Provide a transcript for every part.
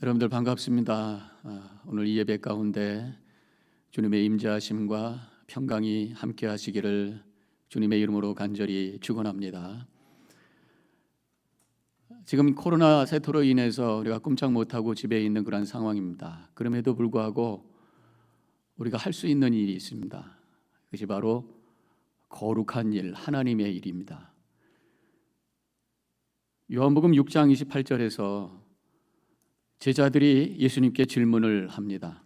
여러분들 반갑습니다. 오늘 이 예배 가운데 주님의 임재하심과 평강이 함께 하시기를 주님의 이름으로 간절히 축원합니다. 지금 코로나 세토로 인해서 우리가 꼼짝 못하고 집에 있는 그런 상황입니다. 그럼에도 불구하고 우리가 할 수 있는 일이 있습니다. 그것이 바로 거룩한 일, 하나님의 일입니다. 요한복음 6장 28절에서 제자들이 예수님께 질문을 합니다.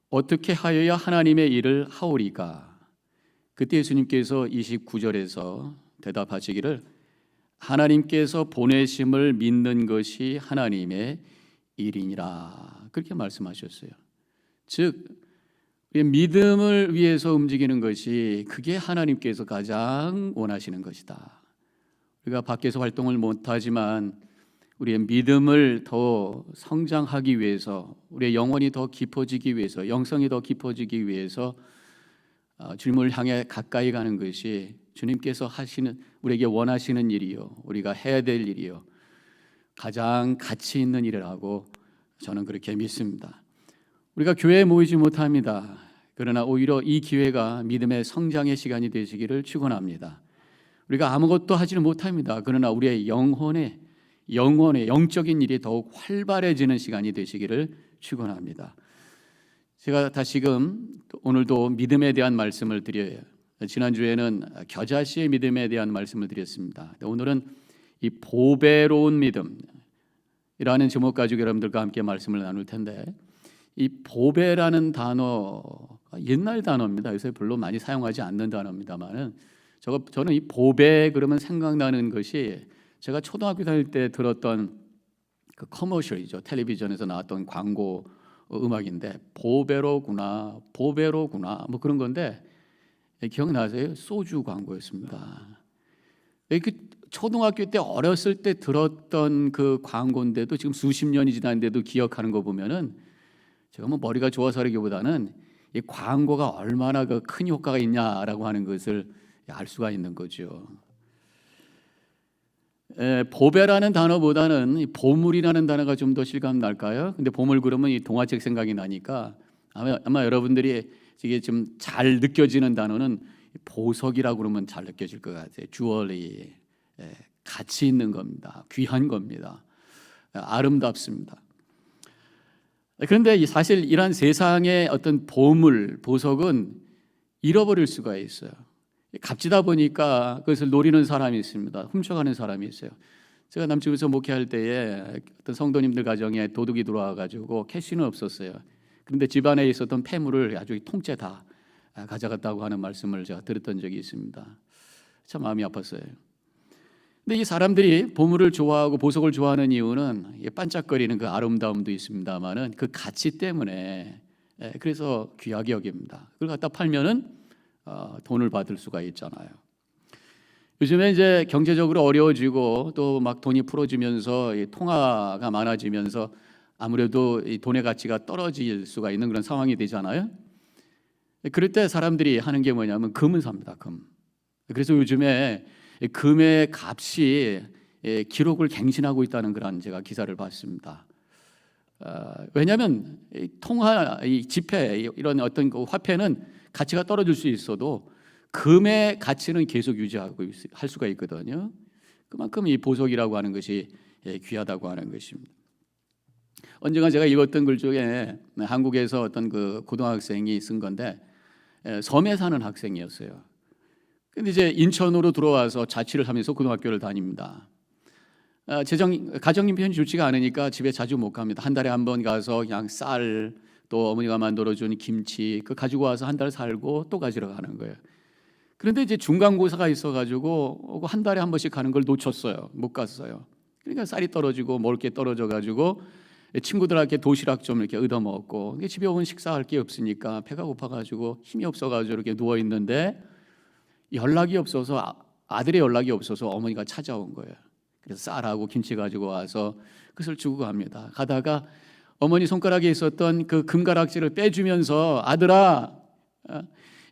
어떻게 하여야 하나님의 일을 하오리까? 그때 예수님께서 29절에서 대답하시기를 하나님께서 보내심을 믿는 것이 하나님의 일이니라 그렇게 말씀하셨어요. 즉 믿음을 위해서 움직이는 것이 그게 하나님께서 가장 원하시는 것이다. 우리가 밖에서 활동을 못하지만 우리의 믿음을 더 성장하기 위해서, 우리의 영혼이 더 깊어지기 위해서, 영성이 더 깊어지기 위해서 주님을 향해 가까이 가는 것이 주님께서 하시는, 우리에게 원하시는 일이요, 우리가 해야 될 일이요, 가장 가치 있는 일이라고 저는 그렇게 믿습니다. 우리가 교회에 모이지 못합니다. 그러나 오히려 이 기회가 믿음의 성장의 시간이 되시기를 축원합니다. 우리가 아무것도 하지는 못합니다. 그러나 우리의 영혼의 영적인 일이 더욱 활발해지는 시간이 되시기를 축원합니다. 제가 다시금 오늘도 믿음에 대한 말씀을 드려요. 지난주에는 겨자씨의 믿음에 대한 말씀을 드렸습니다. 오늘은 이 보배로운 믿음이라는 제목 가지고 여러분들과 함께 말씀을 나눌 텐데, 이 보배라는 단어 옛날 단어입니다. 요새 별로 많이 사용하지 않는 단어입니다만은 저는 이 보배 그러면 생각나는 것이 제가 초등학교 다닐 때 들었던 그 커머셜이죠. 텔레비전에서 나왔던 광고 음악인데 보배로구나 뭐 그런 건데 기억나세요? 소주 광고였습니다. 그 초등학교 때 어렸을 때 들었던 그 광고인데도 지금 수십 년이 지났는데도 기억하는 거 보면은 제가 뭐 머리가 좋아서라기보다는 이 광고가 얼마나 그 큰 효과가 있냐라고 하는 것을 알 수가 있는 거죠. 보배라는 단어보다는 보물이라는 단어가 좀 더 실감 날까요? 근데 보물 그러면 이 동화책 생각이 나니까 아마 여러분들이 이게 좀 잘 느껴지는 단어는 보석이라고 그러면 잘 느껴질 것 같아요. 주얼리, 가치 있는 겁니다. 귀한 겁니다. 아름답습니다. 그런데 사실 이런 세상의 어떤 보물, 보석은 잃어버릴 수가 있어요. 값지다 보니까 그것을 노리는 사람이 있습니다. 훔쳐가는 사람이 있어요. 제가 남쪽에서 목회할 때에 어떤 성도님들 가정에 도둑이 들어와가지고 캐시는 없었어요. 그런데 집안에 있었던 폐물을 아주 통째 다 가져갔다고 하는 말씀을 제가 들었던 적이 있습니다. 참 마음이 아팠어요. 근데 이 사람들이 보물을 좋아하고 보석을 좋아하는 이유는 반짝거리는 그 아름다움도 있습니다만은 그 가치 때문에, 그래서 귀하게 여깁니다. 그걸 갖다 팔면은 돈을 받을 수가 있잖아요. 요즘에 이제 경제적으로 어려워지고 또 막 돈이 풀어지면서 통화가 많아지면서 아무래도 이 돈의 가치가 떨어질 수가 있는 그런 상황이 되잖아요. 그럴 때 사람들이 하는 게 뭐냐면 금을 삽니다. 금. 그래서 요즘에 금의 값이 기록을 갱신하고 있다는 그런 제가 기사를 봤습니다. 왜냐하면 통화, 이 지폐, 이런 어떤 그 화폐는 가치가 떨어질 수 있어도 금의 가치는 계속 유지하고 할 수가 있거든요. 그만큼 이 보석이라고 하는 것이 귀하다고 하는 것입니다. 언젠가 제가 읽었던 글 중에 한국에서 어떤 그 고등학생이 쓴 건데, 섬에 사는 학생이었어요. 근데 이제 인천으로 들어와서 자취를 하면서 고등학교를 다닙니다. 가정 형편이 좋지가 않으니까 집에 자주 못 갑니다. 한 달에 한 번 가서 그냥 쌀, 또 어머니가 만들어준 김치 그 가지고 와서 한 달 살고 또 가지러 가는 거예요. 그런데 이제 중간고사가 있어가지고 한 달에 한 번씩 가는 걸 놓쳤어요. 못 갔어요. 그러니까 쌀이 떨어지고 먹을 게 떨어져가지고 친구들한테 도시락 좀 이렇게 얻어먹고, 집에 오면 식사할 게 없으니까 배가 고파가지고 힘이 없어가지고 이렇게 누워 있는데 연락이 없어서, 아들의 연락이 없어서 어머니가 찾아온 거예요. 그래서 쌀하고 김치 가지고 와서 그것을 주고 갑니다. 가다가 어머니 손가락에 있었던 그 금가락지를 빼주면서 아들아,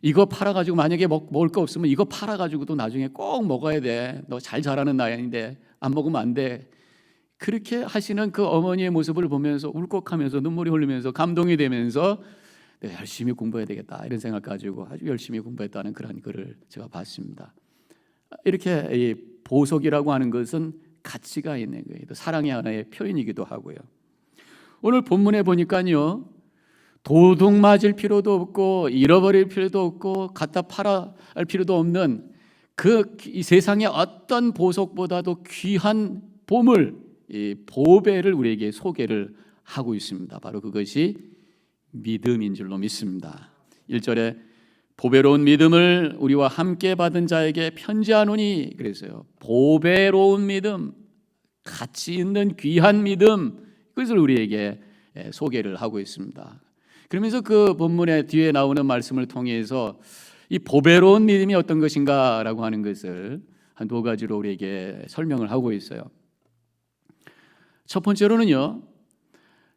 이거 팔아가지고 만약에 먹을 거 없으면 이거 팔아가지고도 나중에 꼭 먹어야 돼. 너 잘 자라는 나이인데 안 먹으면 안 돼. 그렇게 하시는 그 어머니의 모습을 보면서 울컥하면서 눈물이 흐르면서 감동이 되면서 내가 열심히 공부해야 되겠다 이런 생각 가지고 아주 열심히 공부했다는 그런 글을 제가 봤습니다. 이렇게 이 보석이라고 하는 것은 가치가 있는 거예요. 사랑의 하나의 표현이기도 하고요. 오늘 본문에 보니까요, 도둑 맞을 필요도 없고 잃어버릴 필요도 없고 갖다 팔아 할 필요도 없는 이 세상의 어떤 보석보다도 귀한 보물, 이 보배를 우리에게 소개를 하고 있습니다. 바로 그것이 믿음인 줄로 믿습니다. 1절에 보배로운 믿음을 우리와 함께 받은 자에게 편지하노니, 그래서요, 보배로운 믿음, 가치 있는 귀한 믿음, 그것을 우리에게 소개를 하고 있습니다. 그러면서 그 본문의 뒤에 나오는 말씀을 통해서 이 보배로운 믿음이 어떤 것인가 라고 하는 것을 한 두 가지로 우리에게 설명을 하고 있어요. 첫 번째로는요,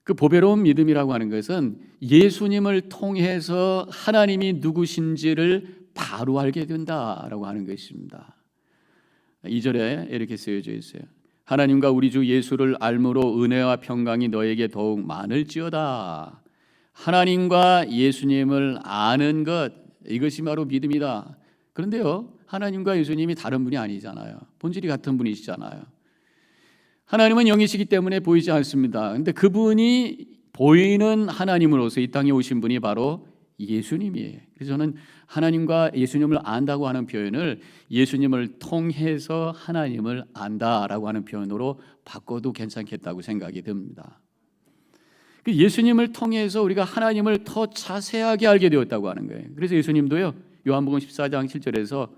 그 보배로운 믿음이라고 하는 것은 예수님을 통해서 하나님이 누구신지를 바로 알게 된다라고 하는 것입니다. 2절에 이렇게 쓰여져 있어요. 하나님과 우리 주 예수를 알므로 은혜와 평강이 너에게 더욱 많을지어다. 하나님과 예수님을 아는 것, 이것이 바로 믿음이다. 그런데요, 하나님과 예수님이 다른 분이 아니잖아요. 본질이 같은 분이시잖아요. 하나님은 영이시기 때문에 보이지 않습니다. 그런데 그분이 보이는 하나님으로서 이 땅에 오신 분이 바로 예수님이에요. 그래서 저는 하나님과 예수님을 안다고 하는 표현을 예수님을 통해서 하나님을 안다라고 하는 표현으로 바꿔도 괜찮겠다고 생각이 듭니다. 예수님을 통해서 우리가 하나님을 더 자세하게 알게 되었다고 하는 거예요. 그래서 예수님도요, 요한복음 14장 7절에서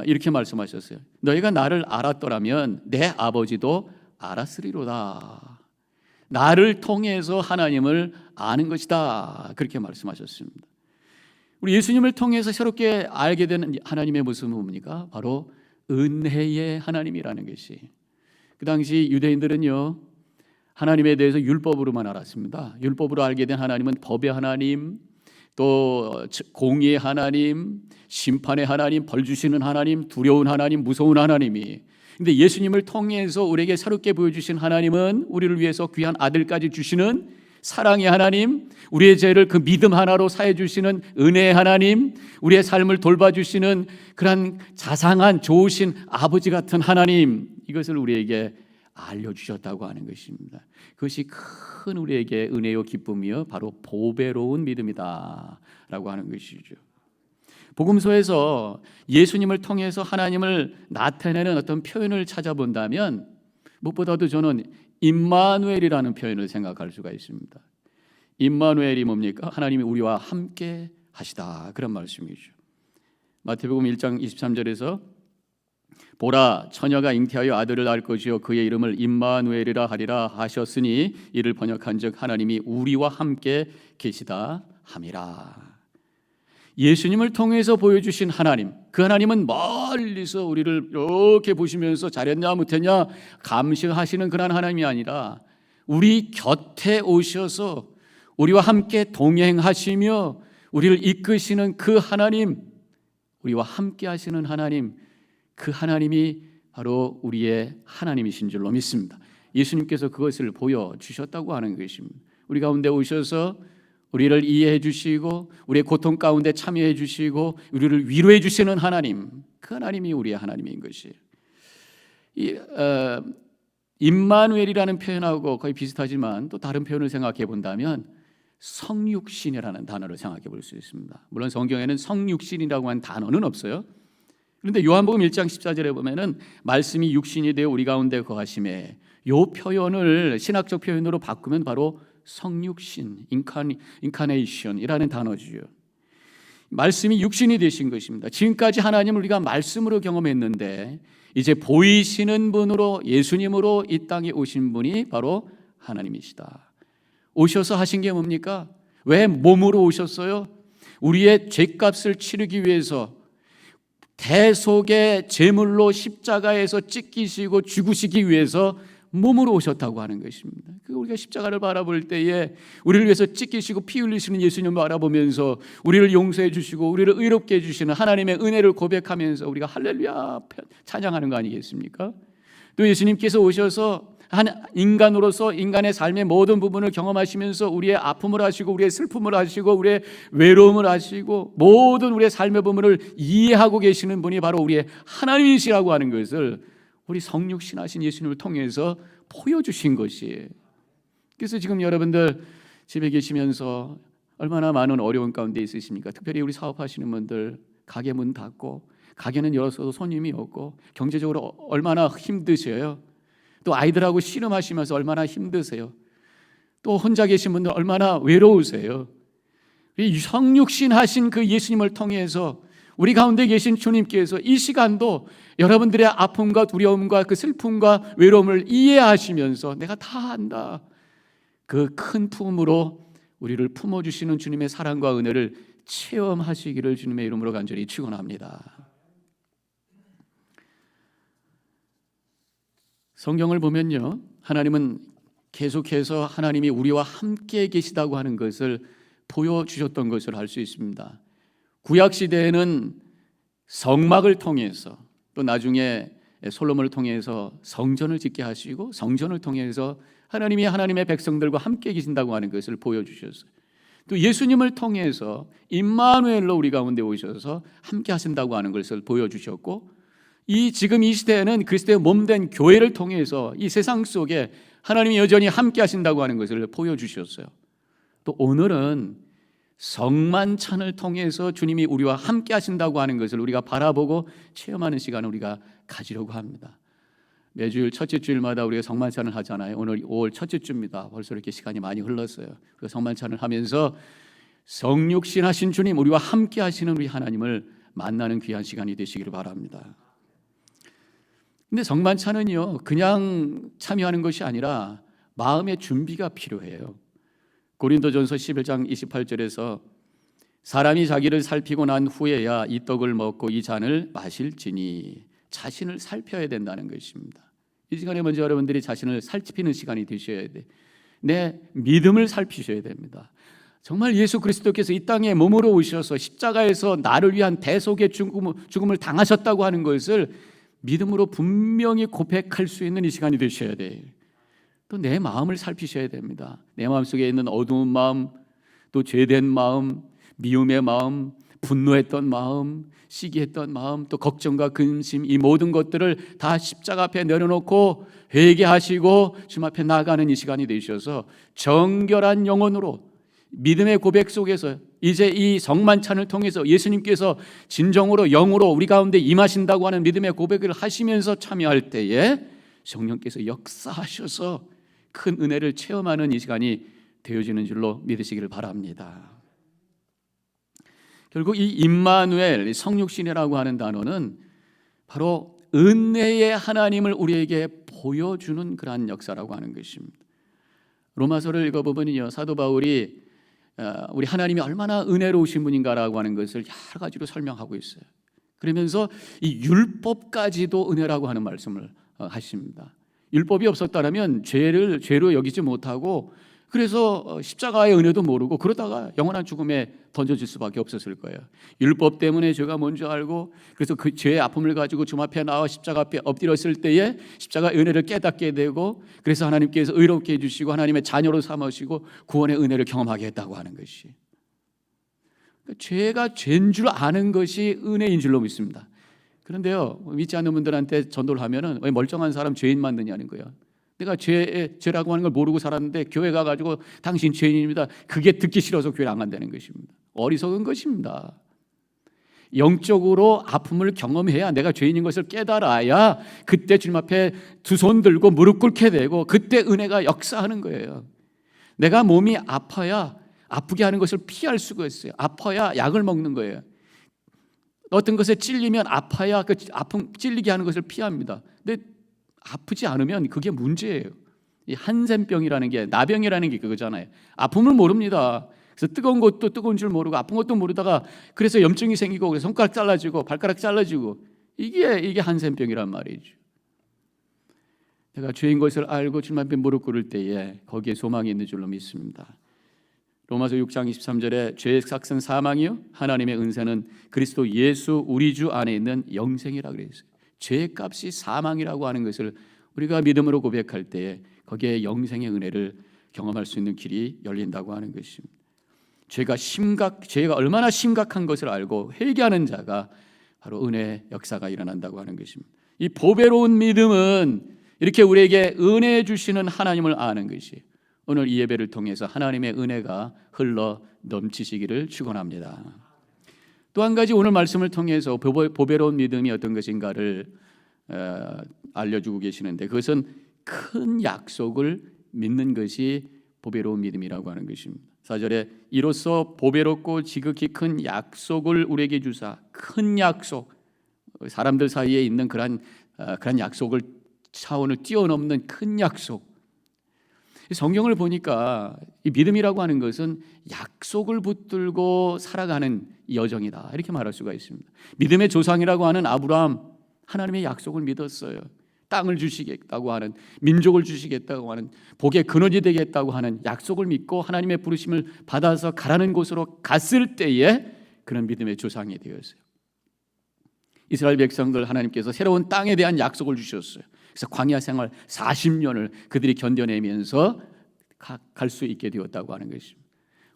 이렇게 말씀하셨어요. 너희가 나를 알았더라면 내 아버지도 알았으리로다. 나를 통해서 하나님을 아는 것이다. 그렇게 말씀하셨습니다. 우리 예수님을 통해서 새롭게 알게 되는 하나님의 모습은 뭡니까? 바로 은혜의 하나님이라는 것이. 그 당시 유대인들은요, 하나님에 대해서 율법으로만 알았습니다. 율법으로 알게 된 하나님은 법의 하나님, 또 공의의 하나님, 심판의 하나님, 벌 주시는 하나님, 두려운 하나님, 무서운 하나님이. 근데 예수님을 통해서 우리에게 새롭게 보여주신 하나님은 우리를 위해서 귀한 아들까지 주시는 사랑의 하나님, 우리의 죄를 그 믿음 하나로 사해 주시는 은혜의 하나님, 우리의 삶을 돌봐주시는 그런 자상한 좋으신 아버지 같은 하나님, 이것을 우리에게 알려주셨다고 하는 것입니다. 그것이 큰 우리에게 은혜요 기쁨이요 바로 보배로운 믿음이다 라고 하는 것이죠. 복음서에서 예수님을 통해서 하나님을 나타내는 어떤 표현을 찾아본다면 무엇보다도 저는 임마누엘이라는 표현을 생각할 수가 있습니다. 임마누엘이 뭡니까? 하나님이 우리와 함께 하시다, 그런 말씀이죠. 마태복음 1장 23절에서 보라, 처녀가 잉태하여 아들을 낳을 것이요 그의 이름을 임마누엘이라 하리라 하셨으니 이를 번역한즉 하나님이 우리와 함께 계시다 함이라. 예수님을 통해서 보여주신 하나님, 그 하나님은 멀리서 우리를 이렇게 보시면서 잘했냐 못했냐 감시하시는 그런 하나님이 아니라 우리 곁에 오셔서 우리와 함께 동행하시며 우리를 이끄시는 그 하나님, 우리와 함께 하시는 하나님, 그 하나님이 바로 우리의 하나님이신 줄로 믿습니다. 예수님께서 그것을 보여주셨다고 하는 것입니다. 우리 가운데 오셔서 우리를 이해해 주시고 우리의 고통 가운데 참여해 주시고 우리를 위로해 주시는 하나님, 그 하나님이 우리의 하나님인 것이에요. 임마누엘이라는 표현하고 거의 비슷하지만 또 다른 표현을 생각해 본다면 성육신이라는 단어를 생각해 볼 수 있습니다. 물론 성경에는 성육신이라고 하는 단어는 없어요. 그런데 요한복음 1장 14절에 보면은 말씀이 육신이 되어 우리 가운데 거하심에, 요 표현을 신학적 표현으로 바꾸면 바로 성육신, 인카네이션이라는 단어죠. 말씀이 육신이 되신 것입니다. 지금까지 하나님을 우리가 말씀으로 경험했는데 이제 보이시는 분으로, 예수님으로 이 땅에 오신 분이 바로 하나님이시다. 오셔서 하신 게 뭡니까? 왜 몸으로 오셨어요? 우리의 죄값을 치르기 위해서 대속의 제물로 십자가에서 찢기시고 죽으시기 위해서 몸으로 오셨다고 하는 것입니다. 우리가 십자가를 바라볼 때에 우리를 위해서 찢기시고 피 흘리시는 예수님을 바라보면서 우리를 용서해 주시고 우리를 의롭게 해주시는 하나님의 은혜를 고백하면서 우리가 할렐루야 찬양하는 거 아니겠습니까? 또 예수님께서 오셔서 한 인간으로서 인간의 삶의 모든 부분을 경험하시면서 우리의 아픔을 하시고 우리의 슬픔을 하시고 우리의 외로움을 하시고 모든 우리의 삶의 부분을 이해하고 계시는 분이 바로 우리의 하나님이시라고 하는 것을 우리 성육신하신 예수님을 통해서 보여주신 것이에요. 그래서 지금 여러분들 집에 계시면서 얼마나 많은 어려운 가운데 있으십니까? 특별히 우리 사업하시는 분들 가게 문 닫고 가게는 열었어도 손님이 없고 경제적으로 얼마나 힘드셔요. 또 아이들하고 씨름하시면서 얼마나 힘드세요. 또 혼자 계신 분들 얼마나 외로우세요. 이 성육신 하신 그 예수님을 통해서 우리 가운데 계신 주님께서 이 시간도 여러분들의 아픔과 두려움과 그 슬픔과 외로움을 이해하시면서 내가 다 안다, 그 큰 품으로 우리를 품어주시는 주님의 사랑과 은혜를 체험하시기를 주님의 이름으로 간절히 축원합니다. 성경을 보면요, 하나님은 계속해서 하나님이 우리와 함께 계시다고 하는 것을 보여주셨던 것을 알 수 있습니다. 구약시대에는 성막을 통해서 또 나중에 솔로몬을 통해서 성전을 짓게 하시고 성전을 통해서 하나님이 하나님의 백성들과 함께 계신다고 하는 것을 보여주셨어요. 또 예수님을 통해서 임마누엘로 우리 가운데 오셔서 함께 하신다고 하는 것을 보여주셨고, 지금 이 시대에는 그리스도의 몸된 교회를 통해서 이 세상 속에 하나님이 여전히 함께 하신다고 하는 것을 보여주셨어요. 또 오늘은 성만찬을 통해서 주님이 우리와 함께 하신다고 하는 것을 우리가 바라보고 체험하는 시간을 우리가 가지려고 합니다. 매주일 첫째 주일마다 우리가 성만찬을 하잖아요. 오늘 5월 첫째 주입니다. 벌써 이렇게 시간이 많이 흘렀어요. 그 성만찬을 하면서 성육신 하신 주님, 우리와 함께 하시는 우리 하나님을 만나는 귀한 시간이 되시기를 바랍니다. 근데 성만찬은요, 그냥 참여하는 것이 아니라 마음의 준비가 필요해요. 고린도전서 11장 28절에서 사람이 자기를 살피고 난 후에야 이 떡을 먹고 이 잔을 마실지니, 자신을 살펴야 된다는 것입니다. 이 시간에 먼저 여러분들이 자신을 살피는 시간이 되셔야 돼. 내 믿음을 살피셔야 됩니다. 정말 예수 그리스도께서 이 땅에 몸으로 오셔서 십자가에서 나를 위한 대속의 죽음을 당하셨다고 하는 것을 믿음으로 분명히 고백할 수 있는 이 시간이 되셔야 돼요. 또 내 마음을 살피셔야 됩니다. 내 마음속에 있는 어두운 마음, 또 죄된 마음, 미움의 마음, 분노했던 마음, 시기했던 마음, 또 걱정과 근심, 이 모든 것들을 다 십자가 앞에 내려놓고 회개하시고 주님 앞에 나아가는 이 시간이 되셔서 정결한 영혼으로 믿음의 고백 속에서 이제 이 성만찬을 통해서 예수님께서 진정으로 영으로 우리 가운데 임하신다고 하는 믿음의 고백을 하시면서 참여할 때에 성령께서 역사하셔서 큰 은혜를 체험하는 이 시간이 되어지는 줄로 믿으시기를 바랍니다. 결국 이 임마누엘, 성육신이라고 하는 단어는 바로 은혜의 하나님을 우리에게 보여주는 그러한 역사라고 하는 것입니다. 로마서를 읽어보면요, 사도 바울이 우리 하나님이 얼마나 은혜로우신 분인가라고 하는 것을 여러 가지로 설명하고 있어요. 그러면서 이 율법까지도 은혜라고 하는 말씀을 하십니다. 율법이 없었다면 죄로 여기지 못하고, 그래서 십자가의 은혜도 모르고 그러다가 영원한 죽음에 던져질 수밖에 없었을 거예요. 율법 때문에 죄가 뭔지 알고, 그래서 그 죄의 아픔을 가지고 주님 앞에 나와 십자가 앞에 엎드렸을 때에 십자가의 은혜를 깨닫게 되고, 그래서 하나님께서 의롭게 해주시고 하나님의 자녀로 삼으시고 구원의 은혜를 경험하게 했다고 하는 것이, 그러니까 죄가 죄인 줄 아는 것이 은혜인 줄로 믿습니다. 그런데요, 믿지 않는 분들한테 전도를 하면은 왜 멀쩡한 사람 죄인 만드냐는 거예요. 내가 죄라고 하는 걸 모르고 살았는데 교회 가가지고 당신 죄인입니다, 그게 듣기 싫어서 교회를 안 간다는 것입니다. 어리석은 것입니다. 영적으로 아픔을 경험해야, 내가 죄인인 것을 깨달아야 그때 주님 앞에 두 손 들고 무릎 꿇게 되고 그때 은혜가 역사하는 거예요. 내가 몸이 아파야 아프게 하는 것을 피할 수가 있어요. 아파야 약을 먹는 거예요. 어떤 것에 찔리면 아파야 그 아픔 찔리게 하는 것을 피합니다. 근데 아프지 않으면 그게 문제예요. 이 한센병이라는 게, 나병이라는 게 그거잖아요. 아픔을 모릅니다. 그래서 뜨거운 것도 뜨거운 줄 모르고 아픈 것도 모르다가 그래서 염증이 생기고 그래서 손가락 잘라지고 발가락 잘라지고, 이게 한센병이란 말이죠. 내가 죄인 것을 알고 주님 앞에 무릎 꿇을 때에 거기에 소망이 있는 줄로 믿습니다. 로마서 6장 23절에 죄의 삭은 사망이요 하나님의 은혜는 그리스도 예수 우리 주 안에 있는 영생이라 그랬어요. 죄의 값이 사망이라고 하는 것을 우리가 믿음으로 고백할 때에 거기에 영생의 은혜를 경험할 수 있는 길이 열린다고 하는 것입니다. 죄가 얼마나 심각한 것을 알고 회개하는 자가 바로 은혜의 역사가 일어난다고 하는 것입니다. 이 보배로운 믿음은 이렇게 우리에게 은혜 주시는 하나님을 아는 것이, 오늘 이 예배를 통해서 하나님의 은혜가 흘러 넘치시기를 축원합니다. 또 한 가지 오늘 말씀을 통해서 보배로운 믿음이 어떤 것인가를 알려주고 계시는데, 그것은 큰 약속을 믿는 것이 보배로운 믿음이라고 하는 것입니다. 4절에 이로써 보배롭고 지극히 큰 약속을 우리에게 주사, 큰 약속, 사람들 사이에 있는 그런 약속을 차원을 뛰어넘는 큰 약속. 성경을 보니까 이 믿음이라고 하는 것은 약속을 붙들고 살아가는 여정이다, 이렇게 말할 수가 있습니다. 믿음의 조상이라고 하는 아브라함, 하나님의 약속을 믿었어요. 땅을 주시겠다고 하는, 민족을 주시겠다고 하는, 복의 근원이 되겠다고 하는 약속을 믿고 하나님의 부르심을 받아서 가라는 곳으로 갔을 때에 그런 믿음의 조상이 되었어요. 이스라엘 백성들 하나님께서 새로운 땅에 대한 약속을 주셨어요. 그래서 광야 생활 40년을 그들이 견뎌내면서 갈 수 있게 되었다고 하는 것입니다.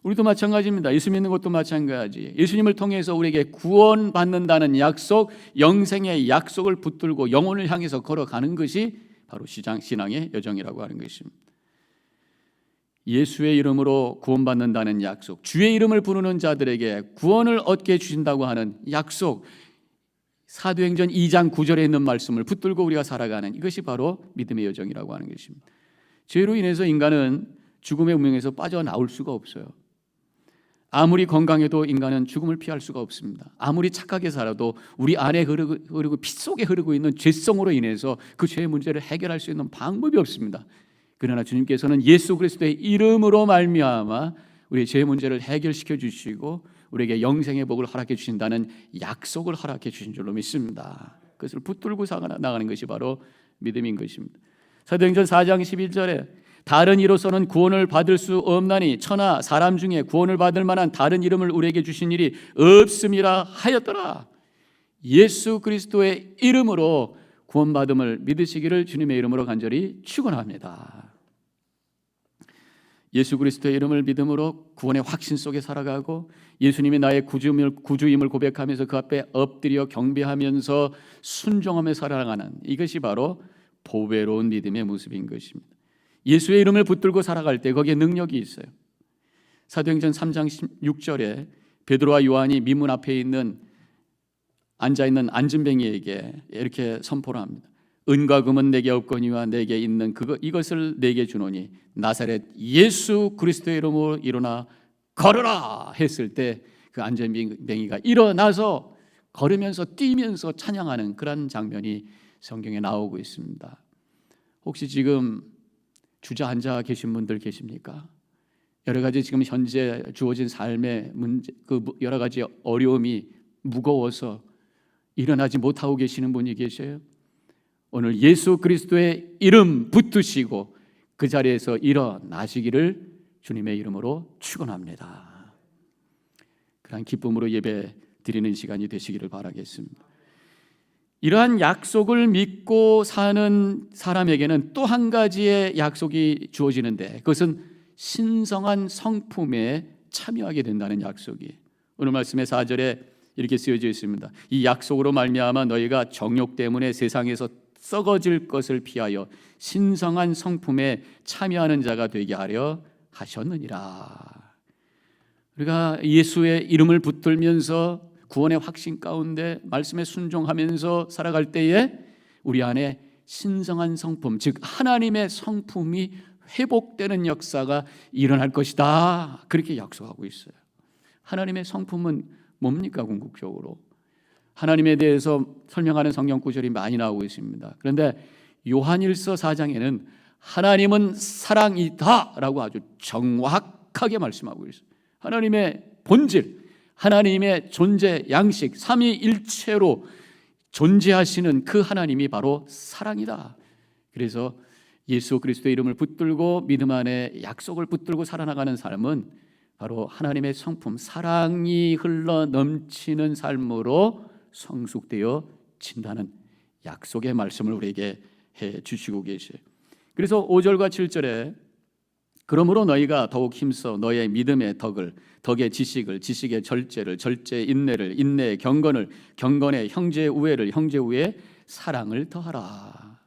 우리도 마찬가지입니다. 예수 믿는 것도 마찬가지. 예수님을 통해서 우리에게 구원받는다는 약속, 영생의 약속을 붙들고 영혼을 향해서 걸어가는 것이 바로 신앙의 여정이라고 하는 것입니다. 예수의 이름으로 구원받는다는 약속, 주의 이름을 부르는 자들에게 구원을 얻게 주신다고 하는 약속, 사도행전 2장 9절에 있는 말씀을 붙들고 우리가 살아가는 이것이 바로 믿음의 여정이라고 하는 것입니다. 죄로 인해서 인간은 죽음의 운명에서 빠져나올 수가 없어요. 아무리 건강해도 인간은 죽음을 피할 수가 없습니다. 아무리 착하게 살아도 우리 안에 흐르고 피 속에 흐르고 있는 죄성으로 인해서 그 죄의 문제를 해결할 수 있는 방법이 없습니다. 그러나 주님께서는 예수 그리스도의 이름으로 말미암아 우리의 죄의 문제를 해결시켜 주시고 우리에게 영생의 복을 허락해 주신다는 약속을 허락해 주신 줄로 믿습니다. 그것을 붙들고 나가는 것이 바로 믿음인 것입니다. 사도행전 4장 11절에 다른 이로서는 구원을 받을 수 없나니 천하 사람 중에 구원을 받을 만한 다른 이름을 우리에게 주신 일이 없음이라 하였더라. 예수 그리스도의 이름으로 구원받음을 믿으시기를 주님의 이름으로 간절히 축원합니다. 예수 그리스도의 이름을 믿음으로 구원의 확신 속에 살아가고 예수님이 나의 구주임을 고백하면서 그 앞에 엎드려 경배하면서 순종하며 살아가는 이것이 바로 보배로운 믿음의 모습인 것입니다. 예수의 이름을 붙들고 살아갈 때 거기에 능력이 있어요. 사도행전 3장 6절에 베드로와 요한이 민문 앞에 앉아있는 안진뱅이에게 이렇게 선포를 합니다. 은과 금은 내게 없거니와 내게 있는 이것을 내게 주노니 나사렛 예수 그리스도의 이름으로 일어나 걸으라 했을 때 그 안진뱅이가 일어나서 걸으면서 뛰면서 찬양하는 그런 장면이 성경에 나오고 있습니다. 혹시 지금 주저앉아 계신 분들 계십니까? 여러 가지 지금 현재 주어진 삶의 문제, 그 여러 가지 어려움이 무거워서 일어나지 못하고 계시는 분이 계셔요? 오늘 예수 그리스도의 이름 붙드시고 그 자리에서 일어나시기를 주님의 이름으로 축원합니다. 그런 기쁨으로 예배 드리는 시간이 되시기를 바라겠습니다. 이러한 약속을 믿고 사는 사람에게는 또 한 가지의 약속이 주어지는데 그것은 신성한 성품에 참여하게 된다는 약속이에요. 오늘 말씀의 4절에 이렇게 쓰여져 있습니다. 이 약속으로 말미암아 너희가 정욕 때문에 세상에서 썩어질 것을 피하여 신성한 성품에 참여하는 자가 되게 하려 하셨느니라. 우리가 예수의 이름을 붙들면서 구원의 확신 가운데 말씀에 순종하면서 살아갈 때에 우리 안에 신성한 성품, 즉 하나님의 성품이 회복되는 역사가 일어날 것이다. 그렇게 약속하고 있어요. 하나님의 성품은 뭡니까? 궁극적으로 하나님에 대해서 설명하는 성경 구절이 많이 나오고 있습니다. 그런데 요한일서 4장에는 하나님은 사랑이다 라고 아주 정확하게 말씀하고 있어요. 하나님의 본질, 하나님의 존재 양식, 삼위일체로 존재하시는 그 하나님이 바로 사랑이다. 그래서 예수 그리스도의 이름을 붙들고 믿음 안에 약속을 붙들고 살아나가는 삶은 바로 하나님의 성품, 사랑이 흘러 넘치는 삶으로 성숙되어 진다는 약속의 말씀을 우리에게 주시고 계셔요. 그래서 5절과 7절에 그러므로 너희가 더욱 힘써 너의 믿음의 덕의 지식의 절제를, 절제의 인내를, 인내의 경건을, 경건의 형제의 우애를, 형제의 우애의 사랑을 더하라.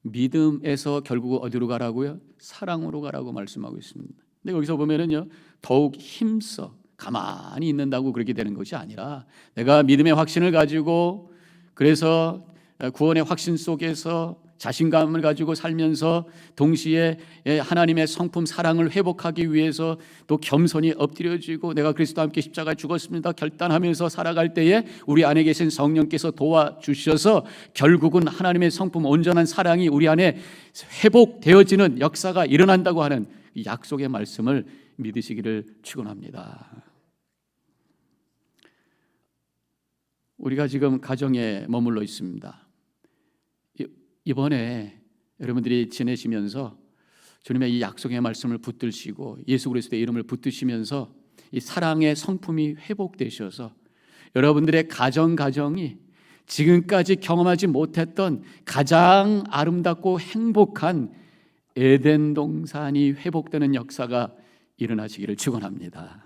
믿음에서 결국 어디로 가라고요? 사랑으로 가라고 말씀하고 있습니다. 근데 여기서 보면은요, 더욱 힘써 가만히 있는다고 그렇게 되는 것이 아니라 내가 믿음의 확신을 가지고 그래서 구원의 확신 속에서 자신감을 가지고 살면서 동시에 하나님의 성품 사랑을 회복하기 위해서 또 겸손히 엎드려지고 내가 그리스도와 함께 십자가에 죽었습니다 결단하면서 살아갈 때에 우리 안에 계신 성령께서 도와주셔서 결국은 하나님의 성품 온전한 사랑이 우리 안에 회복되어지는 역사가 일어난다고 하는 이 약속의 말씀을 믿으시기를 축원합니다. 우리가 지금 가정에 머물러 있습니다. 이번에 여러분들이 지내시면서 주님의 이 약속의 말씀을 붙드시고 예수 그리스도의 이름을 붙드시면서 이 사랑의 성품이 회복되셔서 여러분들의 가정이 지금까지 경험하지 못했던 가장 아름답고 행복한 에덴 동산이 회복되는 역사가 일어나시기를 축원합니다.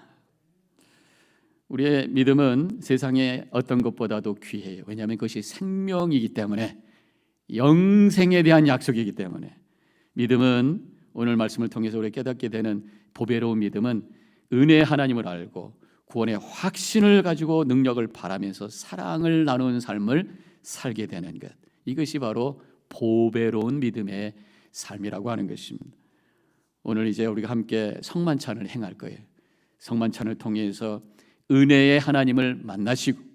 우리의 믿음은 세상의 어떤 것보다도 귀해요. 왜냐하면 그것이 생명이기 때문에, 영생에 대한 약속이기 때문에. 믿음은 오늘 말씀을 통해서 우리 깨닫게 되는 보배로운 믿음은 은혜의 하나님을 알고 구원의 확신을 가지고 능력을 바라면서 사랑을 나누는 삶을 살게 되는 것, 이것이 바로 보배로운 믿음의 삶이라고 하는 것입니다. 오늘 이제 우리가 함께 성만찬을 행할 거예요. 성만찬을 통해서 은혜의 하나님을 만나시고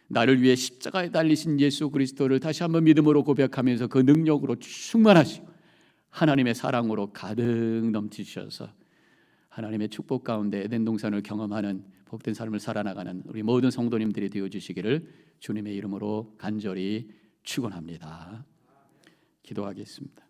나를 위해 십자가에 달리신 예수 그리스도를 다시 한번 믿음으로 고백하면서 그 능력으로 충만하시고 하나님의 사랑으로 가득 넘치셔서 하나님의 축복 가운데 에덴 동산을 경험하는 복된 삶을 살아나가는 우리 모든 성도님들이 되어주시기를 주님의 이름으로 간절히 축원합니다. 기도하겠습니다.